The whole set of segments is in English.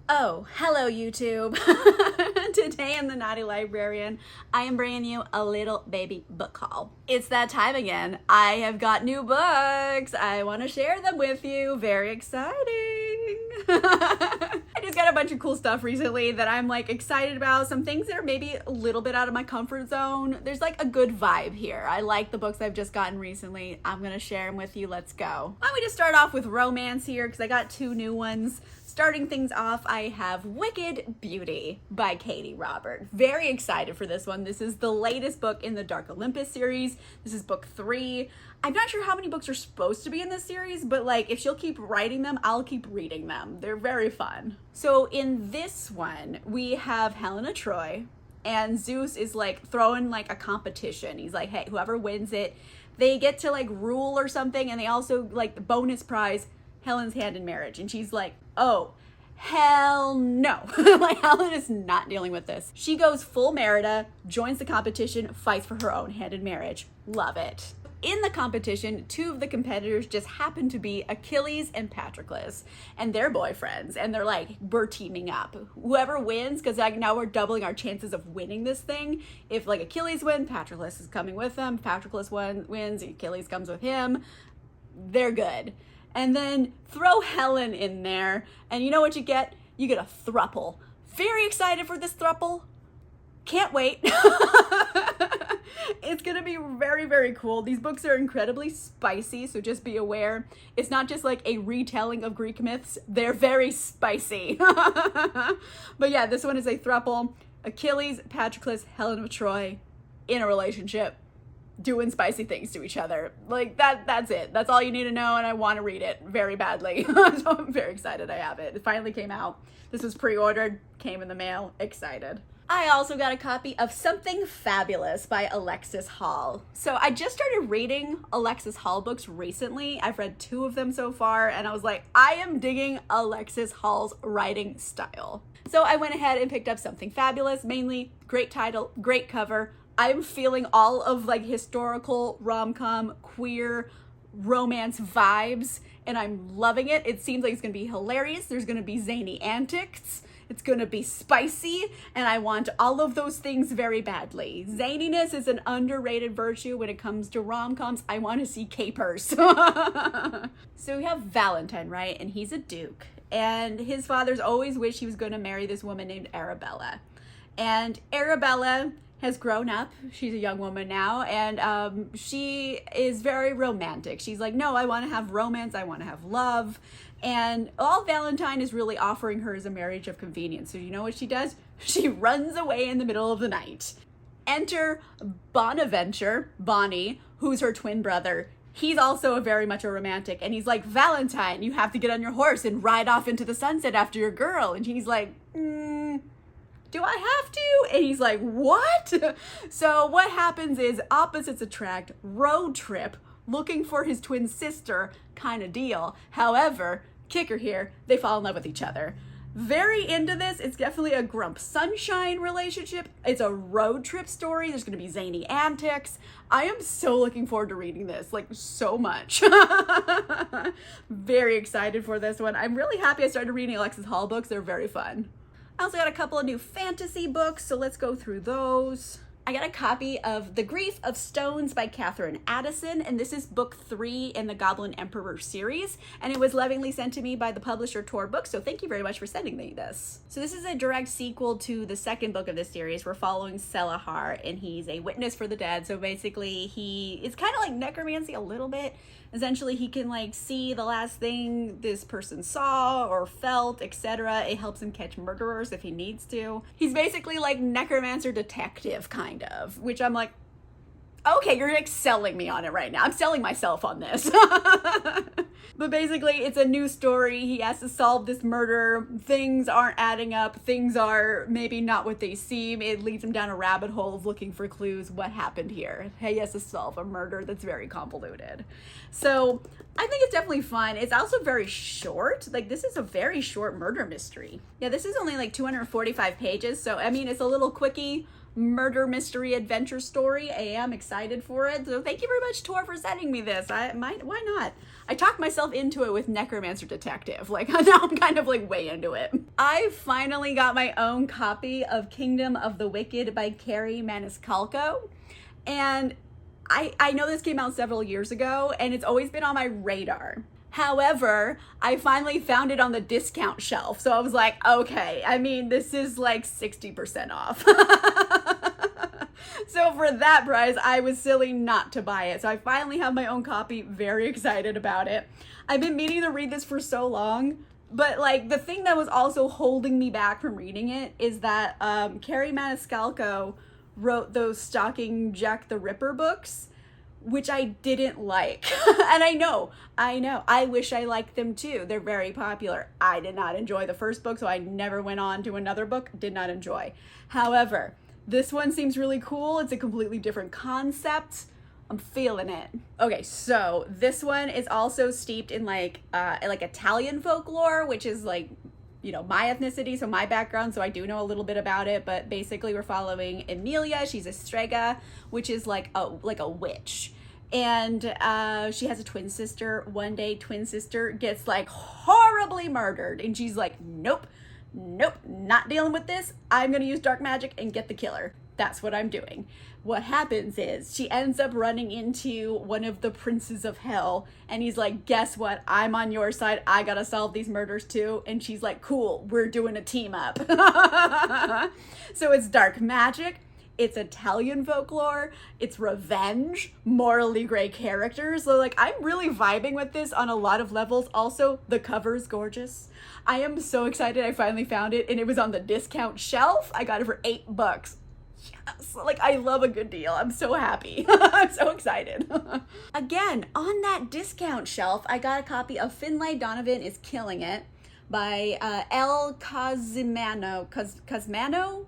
Oh, hello YouTube. Today in the Naughty Librarian, I am bringing you a little baby book haul. It's that time again. I have got new books. I want to share them with you. Very exciting. I just got a bunch of cool stuff recently that I'm like excited about. Some things that are maybe a little bit out of my comfort zone. There's like a good vibe here. I like the books I've just gotten recently. I'm going to share them with you. Let's go. Why don't we just start off with romance here because I got two new ones. Starting things off, I have Wicked Beauty by Katie Robert. Very excited for this one. This is the latest book in the Dark Olympus series. This is book 3. I'm not sure how many books are supposed to be in this series, but like if she'll keep writing them, I'll keep reading them. They're very fun. So in this one, we have Helena Troy, and Zeus is like throwing like a competition. He's like, hey, whoever wins it, they get to like rule or something, and they also like the bonus prize, Helen's hand in marriage. And she's like, oh, hell no. Like Helen is not dealing with this. She goes full Merida, joins the competition, fights for her own hand in marriage. Love it. In the competition, two of the competitors just happen to be Achilles and Patroclus, and they're boyfriends, and they're like, we're teaming up. Whoever wins, because like now we're doubling our chances of winning this thing. If like Achilles wins, Patroclus is coming with them. Patroclus wins, Achilles comes with him. They're good. And then throw Helen in there, and you know what you get? You get a throuple. Very excited for this throuple. Can't wait. It's gonna be very, very cool. These books are incredibly spicy, so just be aware. It's not just like a retelling of Greek myths. They're very spicy. But yeah, this one is a throuple. Achilles, Patroclus, Helen of Troy in a relationship, doing spicy things to each other. Like that's it. That's all you need to know, and I want to read it very badly. So I'm very excited I have it. It finally came out. This was pre-ordered, came in the mail, excited. I also got a copy of Something Fabulous by Alexis Hall. So I just started reading Alexis Hall books recently. I've read 2 of them so far, and I was like, I am digging Alexis Hall's writing style. So I went ahead and picked up Something Fabulous, mainly great title, great cover. I'm feeling all of like historical rom-com queer romance vibes, and I'm loving it. It seems like it's gonna be hilarious. There's gonna be zany antics. It's gonna be spicy, and I want all of those things very badly. Zaniness is an underrated virtue when it comes to rom-coms. I want to see capers. So we have Valentine, right? And he's a duke, and his father's always wished he was gonna marry this woman named Arabella. And Arabella has grown up. She's a young woman now, and she is very romantic. She's like, no, I want to have romance. I want to have love. And all Valentine is really offering her is a marriage of convenience. So you know what she does? She runs away in the middle of the night. Enter Bonaventure, Bonnie, who's her twin brother. He's also very much a romantic, and he's like, Valentine, you have to get on your horse and ride off into the sunset after your girl. And he's like, do I have to? And he's like, what? So what happens is opposites attract, road trip, looking for his twin sister kind of deal. However, kicker here, they fall in love with each other. Very into this. It's definitely a Grump Sunshine relationship. It's a road trip story. There's going to be zany antics. I am so looking forward to reading this, like so much. Very excited for this one. I'm really happy I started reading Alexis Hall books. They're very fun. I also got a couple of new fantasy books, so let's go through those. I got a copy of The Grief of Stones by Catherine Addison, and this is book 3 in the Goblin Emperor series, and it was lovingly sent to me by the publisher Tor Books, so thank you very much for sending me this. So this is a direct sequel to the second book of this series. We're following Selahar, and he's a witness for the dead, so basically it's kind of like necromancy a little bit. Essentially, he can like see the last thing this person saw or felt, etc. It helps him catch murderers if he needs to. He's basically like necromancer detective kind of, which I'm like, okay, you're like selling me on it right now. I'm selling myself on this. But basically, it's a new story. He has to solve this murder. Things aren't adding up. Things are maybe not what they seem. It leads him down a rabbit hole of looking for clues. What happened here? He has to solve a murder that's very convoluted. So I think it's definitely fun. It's also very short. Like, this is a very short murder mystery. Yeah, this is only like 245 pages. So, I mean, it's a little quickie murder mystery adventure story. I am excited for it. So thank you very much, Tor, for sending me this. Why not? I talked myself into it with Necromancer Detective. Like, now I'm kind of like way into it. I finally got my own copy of Kingdom of the Wicked by Kerri Maniscalco. And I know this came out several years ago, and it's always been on my radar. However, I finally found it on the discount shelf. So I was like, okay, I mean, this is like 60% off. So for that price, I was silly not to buy it. So I finally have my own copy, very excited about it. I've been meaning to read this for so long, but like the thing that was also holding me back from reading it is that Kerri Maniscalco wrote those Stalking Jack the Ripper books, which I didn't like. And I know, I wish I liked them too. They're very popular. I did not enjoy the first book, so I never went on to another book, did not enjoy. However, this one seems really cool. It's a completely different concept. I'm feeling it. Okay, so this one is also steeped in like Italian folklore, which is like, you know, my ethnicity, so my background, so I do know a little bit about it, but basically we're following Emilia. She's a strega, which is like a witch. And she has a twin sister. One day, twin sister gets like horribly murdered, and she's like, nope, not dealing with this. I'm gonna use dark magic and get the killer. That's what I'm doing. What happens is she ends up running into one of the princes of hell, and he's like, guess what? I'm on your side. I gotta solve these murders too. And she's like, cool, we're doing a team up. So it's dark magic, it's Italian folklore, it's revenge, morally gray characters. So like, I'm really vibing with this on a lot of levels. Also, the cover is gorgeous. I am so excited I finally found it, and it was on the discount shelf. I got it for $8. Yes, like I love a good deal. I'm so happy. I'm so excited. Again, on that discount shelf, I got a copy of Finlay Donovan is Killing It by Elle Cosmano. Cosmano?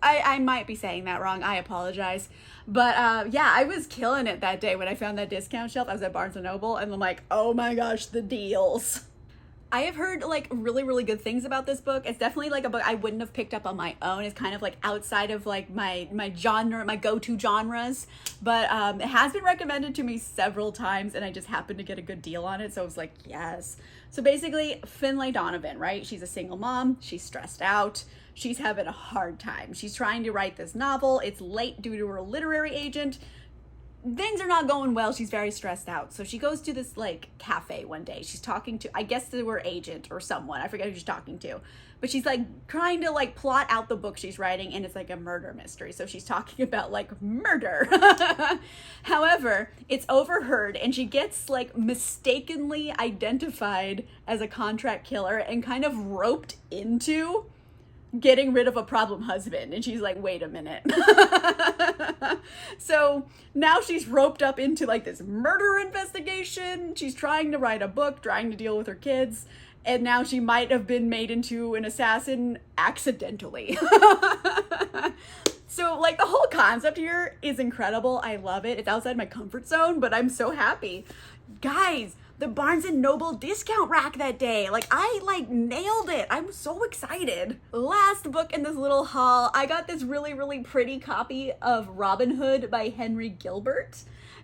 I might be saying that wrong. I apologize. But yeah, I was killing it that day when I found that discount shelf. I was at Barnes & Noble, and I'm like, oh my gosh, the deals. I have heard like really good things about this book. It's definitely like a book I wouldn't have picked up on my own. It's kind of like outside of like my genre, my go-to genres. But it has been recommended to me several times, and I just happened to get a good deal on it. So I was like, yes. So basically, Finlay Donovan, right? She's a single mom. She's stressed out. She's having a hard time. She's trying to write this novel. It's late due to her literary agent. Things are not going well. She's very stressed out. So she goes to this like cafe one day. She's talking to, I guess, to her agent or someone. I forget who she's talking to. But she's like trying to like plot out the book she's writing, and it's like a murder mystery. So she's talking about like murder. However, it's overheard, and she gets like mistakenly identified as a contract killer and kind of roped into getting rid of a problem husband. And she's like, wait a minute. So now she's roped up into like this murder investigation. She's trying to write a book, trying to deal with her kids, and now she might have been made into an assassin accidentally. So like the whole concept here is incredible. I love it. It's outside my comfort zone, but I'm so happy. Guys, the Barnes & Noble discount rack that day. Like, I like nailed it. I'm so excited. Last book in this little haul, I got this really pretty copy of Robin Hood by Henry Gilbert.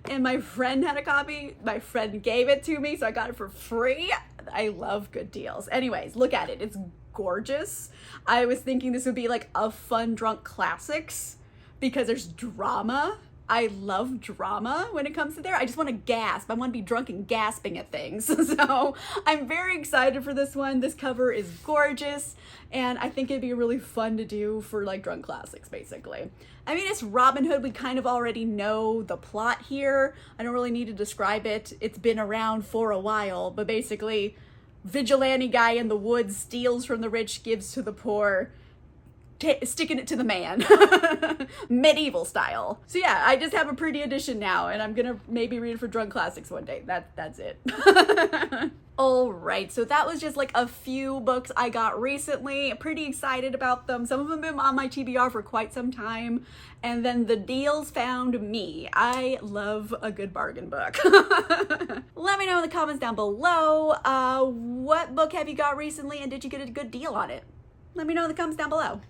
And my friend had a copy. My friend gave it to me, so I got it for free. I love good deals. Anyways, look at it. It's gorgeous. I was thinking this would be like a fun drunk classics because there's drama. I love drama when it comes to there. I just want to gasp. I want to be drunk and gasping at things. So I'm very excited for this one. This cover is gorgeous, and I think it'd be really fun to do for like drunk classics, basically. I mean, it's Robin Hood. We kind of already know the plot here. I don't really need to describe it. It's been around for a while, but basically, vigilante guy in the woods steals from the rich, gives to the poor, sticking it to the man. Medieval style. So yeah, I just have a pretty edition now, and I'm gonna maybe read it for drunk classics one day. That's it. All right, so that was just like a few books I got recently. Pretty excited about them. Some of them have been on my TBR for quite some time, and then the deals found me. I love a good bargain book. Let me know in the comments down below, what book have you got recently, and did you get a good deal on it? Let me know in the comments down below.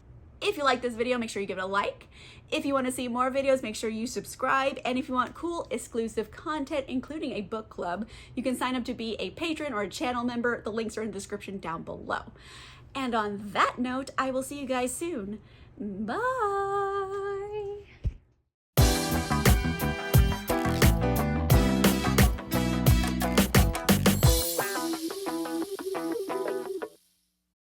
If you like this video, make sure you give it a like. If you want to see more videos, make sure you subscribe. And if you want cool, exclusive content, including a book club, you can sign up to be a patron or a channel member. The links are in the description down below. And on that note, I will see you guys soon. Bye!